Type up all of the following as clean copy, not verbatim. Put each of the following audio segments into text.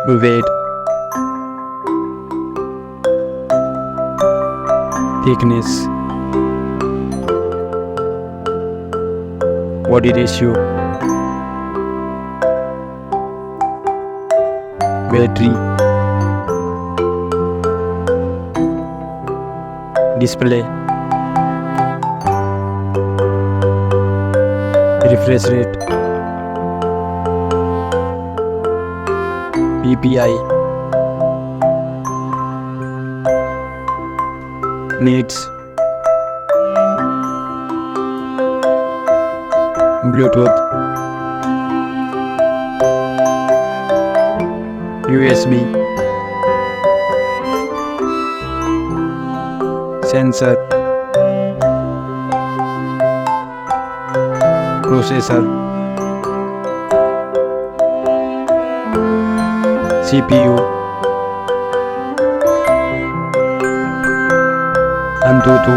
weight, thickness, body ratio, battery, display, refresh rate, PPI, needs, Bluetooth, USB, sensor, processor, CPU, Antutu,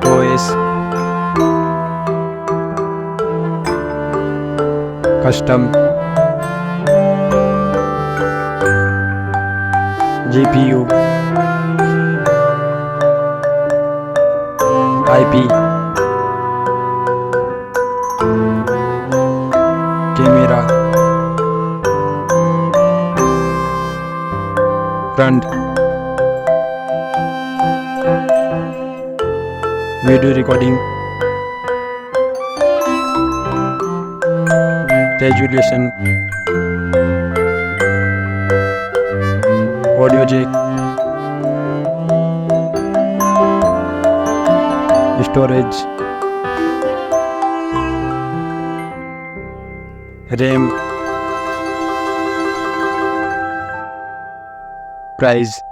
OS, custom, GPU, IP, camera, front, video recording, resolution, audio jack, storage, RAM, price.